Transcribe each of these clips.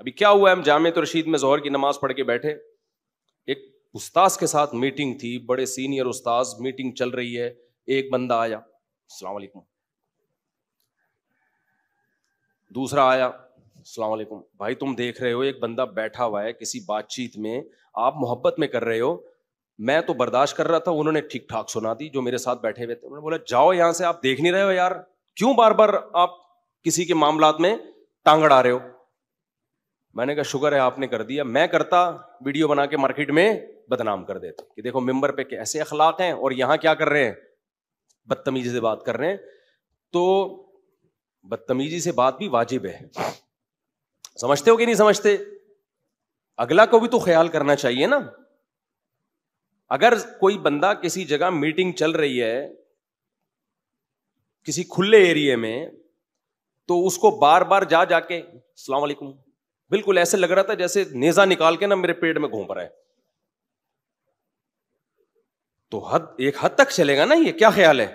ابھی کیا ہوا ہے, ہم جامعۃ الرشید میں ظہر کی نماز پڑھ کے بیٹھے, ایک استاذ کے ساتھ میٹنگ تھی, بڑے سینئر استاذ, میٹنگ چل رہی ہے, ایک بندہ آیا, السلام علیکم, دوسرا آیا, السلام علیکم. بھائی تم دیکھ رہے ہو ایک بندہ بیٹھا ہوا ہے کسی بات چیت میں, آپ محبت میں کر رہے ہو, میں تو برداشت کر رہا تھا, انہوں نے ٹھیک ٹھاک سنا دی جو میرے ساتھ بیٹھے ہوئے تھے. انہوں نے بولا جاؤ یہاں سے, آپ دیکھ نہیں رہے ہو یار, کیوں بار بار آپ کسی کے معاملات میں ٹانگ اڑا رہے ہو. میں نے کہا شکر ہے آپ نے کر دیا, میں کرتا ویڈیو بنا کے مارکیٹ میں بدنام کر دیتے کہ دیکھو ممبر پہ کیسے اخلاق ہیں, اور یہاں کیا کر رہے ہیں, بدتمیزی سے بات کر رہے ہیں. تو بدتمیزی سے بات بھی واجب ہے, سمجھتے ہو کہ نہیں سمجھتے؟ اگلا کو بھی تو خیال کرنا چاہیے نا. اگر کوئی بندہ کسی جگہ میٹنگ چل رہی ہے کسی کھلے ایریے میں, تو اس کو بار بار جا کے السلام علیکم, بالکل ایسے لگ رہا تھا جیسے نیزہ نکال کے نا میرے پیٹ میں گھونپ رہا ہے, تو ایک حد تک چلے گا نا, یہ کیا خیال ہے؟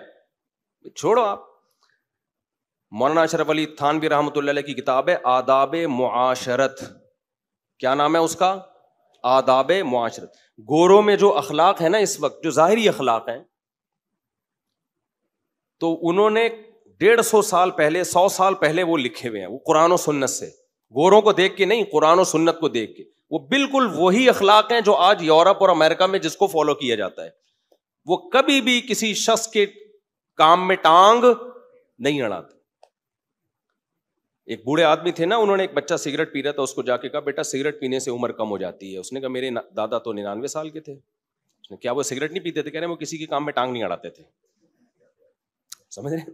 چھوڑو آپ. مولانا اشرف علی تھانوی رحمۃ اللہ علیہ کی کتاب ہے آداب معاشرت, کیا نام ہے اس کا؟ آداب معاشرت. گوروں میں جو اخلاق ہے نا اس وقت, جو ظاہری اخلاق ہیں, تو انہوں نے 150 سال پہلے 100 سال پہلے وہ لکھے ہوئے ہیں, وہ قرآن و سنت سے, گوروں کو دیکھ کے نہیں, قرآن و سنت کو دیکھ کے. وہ بالکل وہی اخلاق ہیں جو آج یورپ اور امریکہ میں جس کو فالو کیا جاتا ہے. وہ کبھی بھی کسی شخص کے کام میں ٹانگ نہیں اڑاتے. ایک بوڑھے آدمی تھے نا, انہوں نے ایک بچہ سگریٹ پی رہا تھا, اس کو جا کے کہا بیٹا سگریٹ پینے سے عمر کم ہو جاتی ہے. اس نے کہا میرے دادا تو 99 سال کے تھے. اس نے کیا وہ سگریٹ نہیں پیتے تھے؟ کہہ رہے ہیں وہ کسی کے کام میں ٹانگ نہیں اڑاتے تھے. سمجھ رہے؟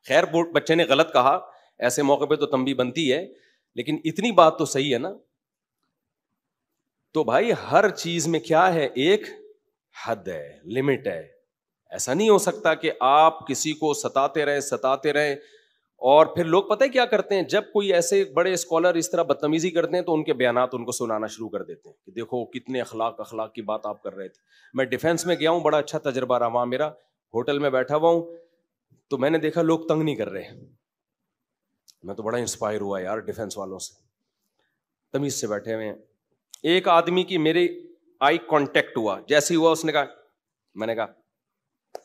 خیر بچے نے غلط کہا, ایسے موقع پہ تو تنبیہ بنتی ہے, لیکن اتنی بات تو صحیح ہے نا. تو بھائی ہر چیز میں کیا ہے, ایک حد ہے, لمٹ ہے. ایسا نہیں ہو سکتا کہ آپ کسی کو ستاتے رہیں, اور پھر لوگ پتہ ہے کیا کرتے ہیں, جب کوئی ایسے بڑے اسکالر اس طرح بدتمیزی کرتے ہیں تو ان کے بیانات ان کو سنانا شروع کر دیتے ہیں کہ دیکھو کتنے اخلاق کی بات آپ کر رہے تھے. میں ڈیفینس میں گیا ہوں, بڑا اچھا تجربہ رہا وہاں میرا, ہوٹل میں بیٹھا ہوا ہوں, تو میں نے دیکھا لوگ تنگ نہیں کر رہے. میں تو بڑا انسپائر ہوا یار ڈیفینس والوں سے, تمیز سے بیٹھے ہوئے ہیں. ایک آدمی کی میرے آئی کانٹیکٹ ہوا, جیسے ہی ہوا اس نے کہا, میں نے کہا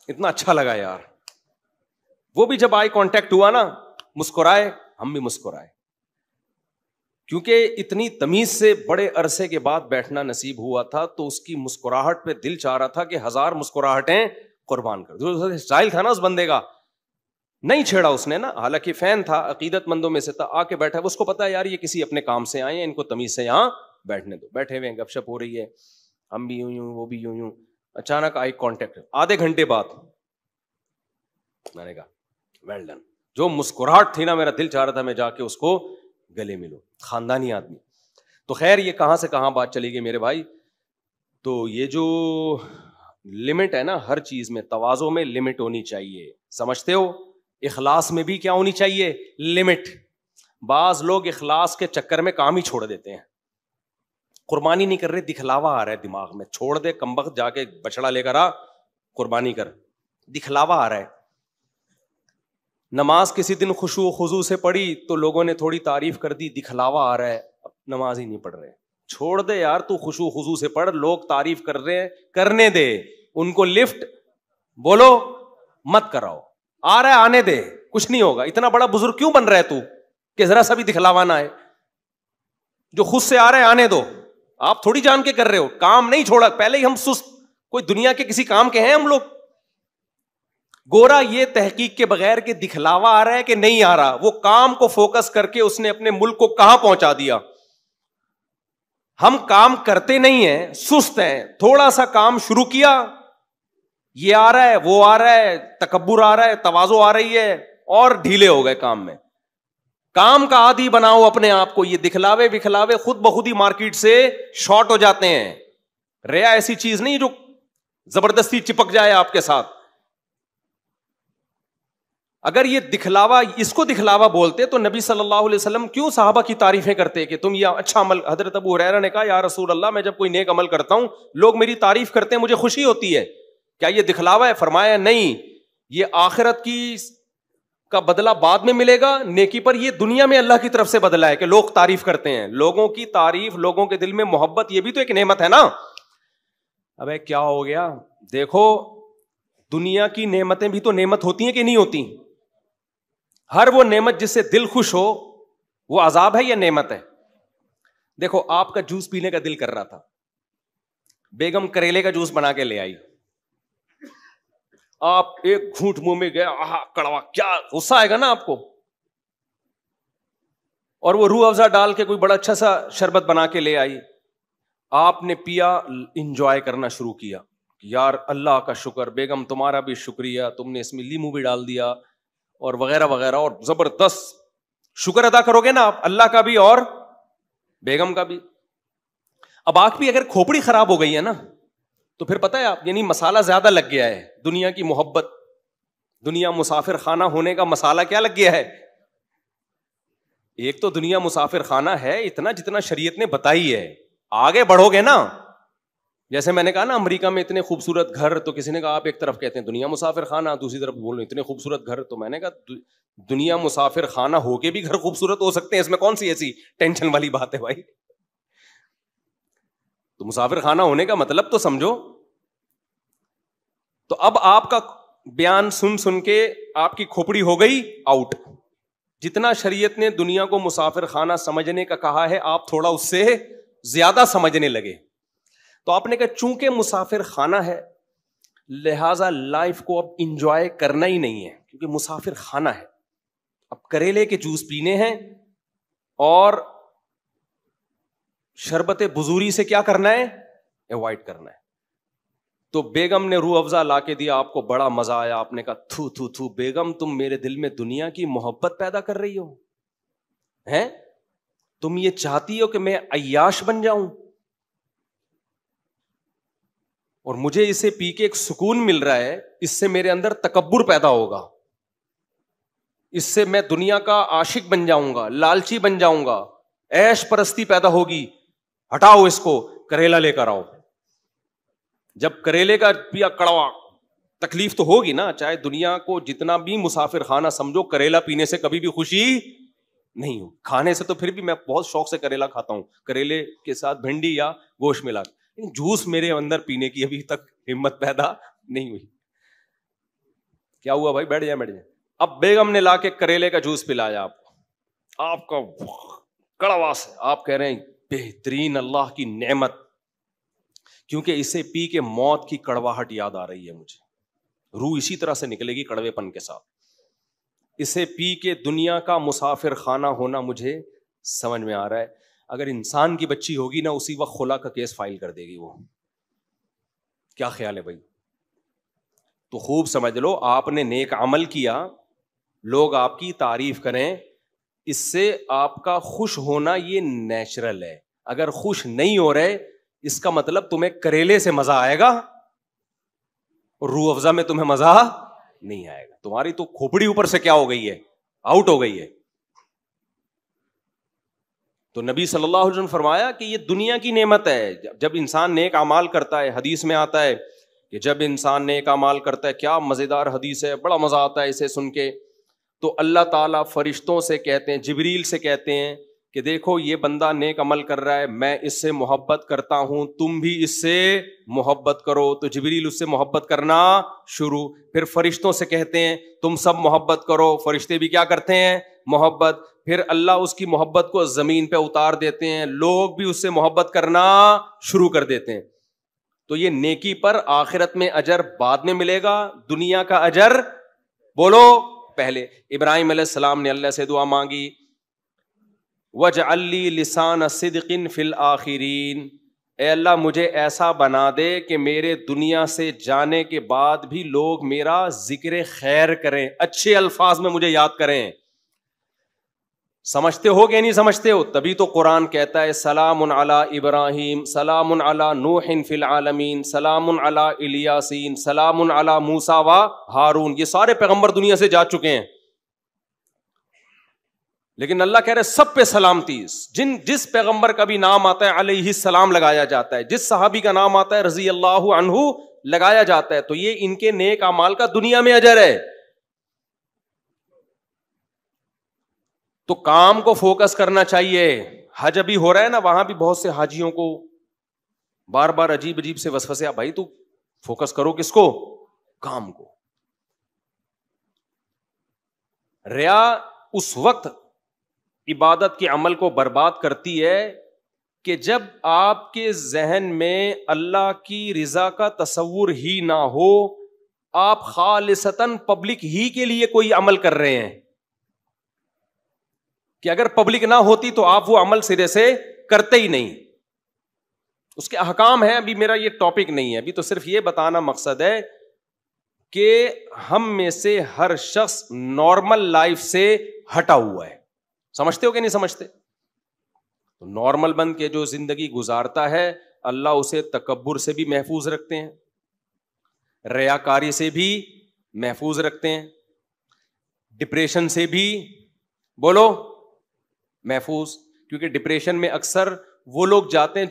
اتنا اچھا لگا یار. وہ بھی جب آئی کانٹیکٹ ہوا نا مسکرائے, ہم بھی مسکرائے, کیونکہ اتنی تمیز سے بڑے عرصے کے بعد بیٹھنا نصیب ہوا تھا. تو اس کی مسکراہٹ پہ دل چاہ رہا تھا کہ 1000 مسکراہٹیں قربان کر دو. اسٹائل تھا نا اس بندے کا, نہیں چھیڑا اس نے نا, حالانکہ فین تھا, عقیدت مندوں میں سے تھا, آ کے بیٹھا. اس کو پتا ہے یار یہ کسی اپنے کام سے آئے ہیں, ان کو تمیز سے یہاں بیٹھنے دو. بیٹھے ہوئے گپ شپ ہو رہی ہے, ہم بھی یوں وہ بھی یوں. اچانک آئی کانٹیکٹ, آدھے گھنٹے بعد میں نے کہا ویل ڈن. جو مسکراہٹ تھی نا, میرا دل چاہ رہا تھا میں جا کے اس کو گلے ملوں. خاندانی آدمی. تو خیر یہ کہاں سے کہاں بات چلی گئی میرے بھائی. تو یہ جو لمٹ ہے نا ہر چیز میں, تواضع میں لمٹ ہونی چاہیے, سمجھتے ہو؟ اخلاص میں بھی کیا ہونی چاہیے؟ لمٹ. بعض لوگ اخلاص کے چکر میں کام ہی چھوڑ دیتے ہیں, قربانی نہیں کر رہے, دکھلاوا آ رہا ہے دماغ میں, چھوڑ دے کمبخت, جا کے بچڑا لے کر آ, قربانی کر. دکھلاوا آ رہا ہے. نماز کسی دن خشوع و خضوع سے پڑھی تو لوگوں نے تھوڑی تعریف کر دی, دکھلاوا آ رہا ہے, اب نماز ہی نہیں پڑھ رہے. چھوڑ دے یار, تو خشوع و خضوع سے پڑھ, لوگ تعریف کر رہے ہیں کرنے دے, ان کو لفٹ بولو مت کراؤ. آ رہا ہے آنے دے, کچھ نہیں ہوگا. اتنا بڑا بزرگ کیوں بن رہا ہے تو کہ ذرا سا بھی دکھلاوا نہ ہے؟ جو خود سے آ رہا ہے آنے دو. آپ تھوڑی جان کے کر رہے ہو, کام نہیں چھوڑا. پہلے ہی ہم سست, کوئی دنیا کے کسی کام کے ہیں ہم لوگ؟ گورا یہ تحقیق کے بغیر کہ دکھلاوا آ رہا ہے کہ نہیں آ رہا, وہ کام کو فوکس کر کے اس نے اپنے ملک کو کہاں پہنچا دیا. ہم کام کرتے نہیں ہیں, سست ہیں. تھوڑا سا کام شروع کیا, یہ آ رہا ہے وہ آ رہا ہے, تکبر آ رہا ہے, تواضع آ رہی ہے, اور ڈھیلے ہو گئے کام میں. کام کا عادی بناؤ اپنے آپ کو. یہ دکھلاوے بکھلاوے خود بخود ہی مارکیٹ سے شارٹ ہو جاتے ہیں. ریا ایسی چیز نہیں جو زبردستی چپک جائے آپ کے ساتھ. اگر یہ دکھلاوا, اس کو دکھلاوا بولتے تو نبی صلی اللہ علیہ وسلم کیوں صحابہ کی تعریفیں کرتے کہ تم یہ اچھا عمل. حضرت ابو ہریرہ نے کہا یا رسول اللہ, میں جب کوئی نیک عمل کرتا ہوں لوگ میری تعریف کرتے ہیں, مجھے خوشی ہوتی ہے, کیا یہ دکھلاوا ہے؟ فرمایا نہیں, یہ آخرت کی کا بدلہ بعد میں ملے گا, نیکی پر یہ دنیا میں اللہ کی طرف سے بدلہ ہے کہ لوگ تعریف کرتے ہیں. لوگوں کی تعریف, لوگوں کے دل میں محبت, یہ بھی تو ایک نعمت ہے نا. ابے کیا ہو گیا, دیکھو دنیا کی نعمتیں بھی تو نعمت ہوتی ہیں کہ نہیں ہوتی. ہر وہ نعمت جس سے دل خوش ہو وہ عذاب ہے یا نعمت ہے؟ دیکھو آپ کا جوس پینے کا دل کر رہا تھا, بیگم کریلے کا جوس بنا کے لے آئی, آپ ایک گھونٹ منہ میں گئے, آہا کڑوا, کیا غصہ آئے گا نا آپ کو. اور وہ روح افزا ڈال کے کوئی بڑا اچھا سا شربت بنا کے لے آئی, آپ نے پیا, انجوائے کرنا شروع کیا, یار اللہ کا شکر, بیگم تمہارا بھی شکریہ, تم نے اس میں لیمو بھی ڈال دیا اور وغیرہ وغیرہ, اور زبردست شکر ادا کرو گے نا آپ, اللہ کا بھی اور بیگم کا بھی. اب آنکھ بھی اگر کھوپڑی خراب ہو گئی ہے نا تو پھر پتہ ہے آپ, یعنی مسالہ زیادہ لگ گیا ہے. دنیا کی محبت, دنیا مسافر خانہ ہونے کا مسالہ کیا لگ گیا ہے. ایک تو دنیا مسافر خانہ ہے اتنا جتنا شریعت نے بتائی ہے, آگے بڑھو گے نا. جیسے میں نے کہا نا امریکہ میں اتنے خوبصورت گھر, تو کسی نے کہا آپ ایک طرف کہتے ہیں دنیا مسافر خانہ, دوسری طرف بول رہے اتنے خوبصورت گھر, تو میں نے کہا دنیا مسافر خانہ ہو کے بھی گھر خوبصورت ہو سکتے ہیں, اس میں کون سی ایسی ٹینشن والی بات ہے بھائی. تو مسافر خانہ ہونے کا مطلب تو سمجھو. تو اب آپ کا بیان سن سن کے آپ کی کھوپڑی ہو گئی آؤٹ. جتنا شریعت نے دنیا کو مسافر خانہ سمجھنے کا کہا ہے, آپ تھوڑا اس سے زیادہ سمجھنے لگے. تو آپ نے کہا چونکہ مسافر خانہ ہے لہذا لائف کو اب انجوائے کرنا ہی نہیں ہے, کیونکہ مسافر خانہ ہے. اب کریلے کے جوس پینے ہیں اور شربت بزوری سے کیا کرنا ہے, ایوائڈ کرنا ہے. تو بیگم نے روح افزا لا کے دیا, آپ کو بڑا مزہ آیا, آپ نے کہا تھو تھو تھو بیگم تم میرے دل میں دنیا کی محبت پیدا کر رہی ہو ہیں, تم یہ چاہتی ہو کہ میں عیاش بن جاؤں, اور مجھے اسے پی کے ایک سکون مل رہا ہے, اس سے میرے اندر تکبر پیدا ہوگا, اس سے میں دنیا کا عاشق بن جاؤں گا, لالچی بن جاؤں گا, عیش پرستی پیدا ہوگی, ہٹاؤ اس کو, کریلا لے کر آؤ. جب کریلے کا پیا کڑوا, تکلیف تو ہوگی نا, چاہے دنیا کو جتنا بھی مسافر خانہ سمجھو, کریلا پینے سے کبھی بھی خوشی نہیں ہو. کھانے سے تو پھر بھی میں بہت شوق سے کریلا کھاتا ہوں, کریلے کے ساتھ بھنڈی یا گوشت ملا, جوس میرے اندر پینے کی ابھی تک ہمت پیدا نہیں ہوئی. کیا ہوا بھائی, بیٹھ جائیں. اب بیگم نے لا کے کریلے کا جوس پلایا آپ کا کڑوا سے, آپ کہہ رہے ہیں بہترین اللہ کی نعمت, کیونکہ اسے پی کے موت کی کڑواہٹ یاد آ رہی ہے مجھے, روح اسی طرح سے نکلے گی کڑوے پن کے ساتھ. اسے پی کے دنیا کا مسافر خانہ ہونا مجھے سمجھ میں آ رہا ہے. اگر انسان کی بچی ہوگی نا اسی وقت خلا کا کیس فائل کر دے گی وہ. کیا خیال ہے بھائی؟ تو خوب سمجھ لو, آپ نے نیک عمل کیا, لوگ آپ کی تعریف کریں, اس سے آپ کا خوش ہونا یہ نیچرل ہے. اگر خوش نہیں ہو رہے اس کا مطلب تمہیں کریلے سے مزہ آئے گا اور روح افزا میں تمہیں مزہ نہیں آئے گا. تمہاری تو کھوپڑی اوپر سے کیا ہو گئی ہے, آؤٹ ہو گئی ہے. تو نبی صلی اللہ علیہ وسلم نے فرمایا کہ یہ دنیا کی نعمت ہے. جب انسان نیک اعمال کرتا ہے, حدیث میں آتا ہے کہ جب انسان نیک اعمال کرتا ہے, کیا مزیدار حدیث ہے, بڑا مزہ آتا ہے اسے سن کے, تو اللہ تعالیٰ فرشتوں سے کہتے ہیں, جبریل سے کہتے ہیں کہ دیکھو یہ بندہ نیک عمل کر رہا ہے, میں اس سے محبت کرتا ہوں, تم بھی اس سے محبت کرو. تو جبریل اس سے محبت کرنا شروع, پھر فرشتوں سے کہتے ہیں تم سب محبت کرو, فرشتے بھی کیا کرتے ہیں, محبت. پھر اللہ اس کی محبت کو زمین پہ اتار دیتے ہیں, لوگ بھی اس سے محبت کرنا شروع کر دیتے ہیں. تو یہ نیکی پر آخرت میں اجر بعد میں ملے گا, دنیا کا اجر بولو پہلے. ابراہیم علیہ السلام نے اللہ سے دعا مانگی, وَاجْعَلْ لِي لِسَانَ صِدْقٍ فِي الْآخِرِينَ, اے اللہ مجھے ایسا بنا دے کہ میرے دنیا سے جانے کے بعد بھی لوگ میرا ذکر خیر کریں, اچھے الفاظ میں مجھے یاد کریں. سمجھتے ہو کہ نہیں سمجھتے ہو؟ تبھی تو قرآن کہتا ہے سلام علی ابراہیم, سلام علی نوح فی العالمین, سلام علی الیاسین, سلام علی موسیٰ و ہارون. یہ سارے پیغمبر دنیا سے جا چکے ہیں, لیکن اللہ کہہ رہے سب پہ سلامتی. جس پیغمبر کا بھی نام آتا ہے علیہ السلام لگایا جاتا ہے, جس صحابی کا نام آتا ہے رضی اللہ عنہ لگایا جاتا ہے. تو یہ ان کے نیک اعمال کا دنیا میں اجر ہے. تو کام کو فوکس کرنا چاہیے. حج ابھی ہو رہا ہے نا, وہاں بھی بہت سے حاجیوں کو بار بار عجیب عجیب سے وسوسے. بھائی تو فوکس کرو کس کو؟ کام کو. ریا اس وقت عبادت کے عمل کو برباد کرتی ہے کہ جب آپ کے ذہن میں اللہ کی رضا کا تصور ہی نہ ہو, آپ خالصتاً پبلک ہی کے لیے کوئی عمل کر رہے ہیں, کہ اگر پبلک نہ ہوتی تو آپ وہ عمل سرے سے کرتے ہی نہیں. اس کے احکام ہیں, ابھی میرا یہ ٹاپک نہیں ہے, ابھی تو صرف یہ بتانا مقصد ہے کہ ہم میں سے ہر شخص نارمل لائف سے ہٹا ہوا ہے. سمجھتے ہو کہ نہیں سمجھتے؟ تو نارمل بن کے جو زندگی گزارتا ہے, اللہ اسے تکبر سے بھی محفوظ رکھتے ہیں, ریاکاری سے بھی محفوظ رکھتے ہیں, ڈپریشن سے بھی بولو محفوظ. کیونکہ ڈپریشن میں اکثر وہ لوگ جاتے ہیں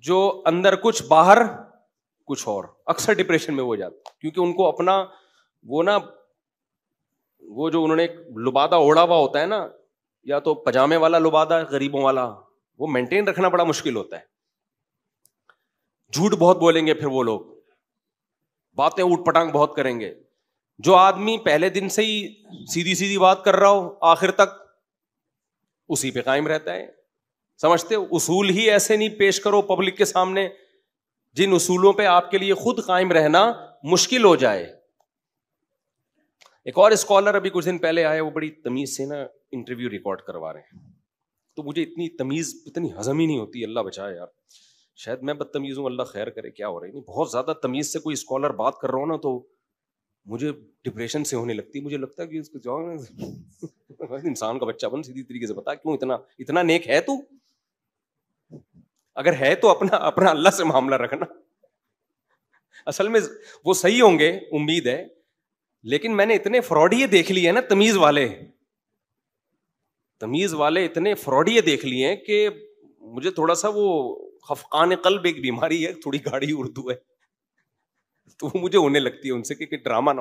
جو اندر کچھ باہر کچھ اور, اکثر ڈپریشن میں وہ جاتے ہیں کیونکہ ان کو اپنا وہ جو انہوں نے لبادہ اوڑا ہوا ہوتا ہے نا, یا تو پجامے والا لبادہ غریبوں والا, وہ مینٹین رکھنا بڑا مشکل ہوتا ہے. جھوٹ بہت بولیں گے, پھر وہ لوگ باتیں اوٹ پٹانگ بہت کریں گے. جو آدمی پہلے دن سے ہی سیدھی سیدھی بات کر رہا ہو, آخر تک اسی پہ قائم رہتا ہے. سمجھتے ہو؟ اصول ہی ایسے نہیں پیش کرو پبلک کے سامنے جن اصولوں پہ آپ کے لیے خود قائم رہنا مشکل ہو جائے. ایک اور اسکالر ابھی کچھ دن پہلے آئے, وہ بڑی تمیز سے نا انٹرویو ریکارڈ کروا رہے ہیں, تو مجھے اتنی تمیز اتنی ہضم ہی نہیں ہوتی, اللہ بچائے یار, شاید میں بدتمیز ہوں, اللہ خیر کرے, کیا ہو رہا ہے. نہیں, بہت زیادہ تمیز سے کوئی اسکالر بات کر رہا ہوں نا تو مجھے ڈپریشن سے ہونے لگتی. مجھے لگتا ہے کہ اس کو جاؤ انسان کا بچہ بن, سیدھی طریقے سے بتا کیوں اتنا نیک ہے تو, اگر ہے تو اپنا اللہ سے معاملہ رکھنا. اصل میں وہ صحیح ہوں گے, امید ہے, لیکن میں نے اتنے فراڈیے دیکھ لیے ہیں نا, تمیز والے اتنے فراڈیے دیکھ لیے ہیں کہ مجھے تھوڑا سا وہ خفقان قلب ایک بیماری ہے, تھوڑی گاڑی اردو ہے, تو مجھے ہونے لگتی ہے ان سے کہ ڈرامہ نہ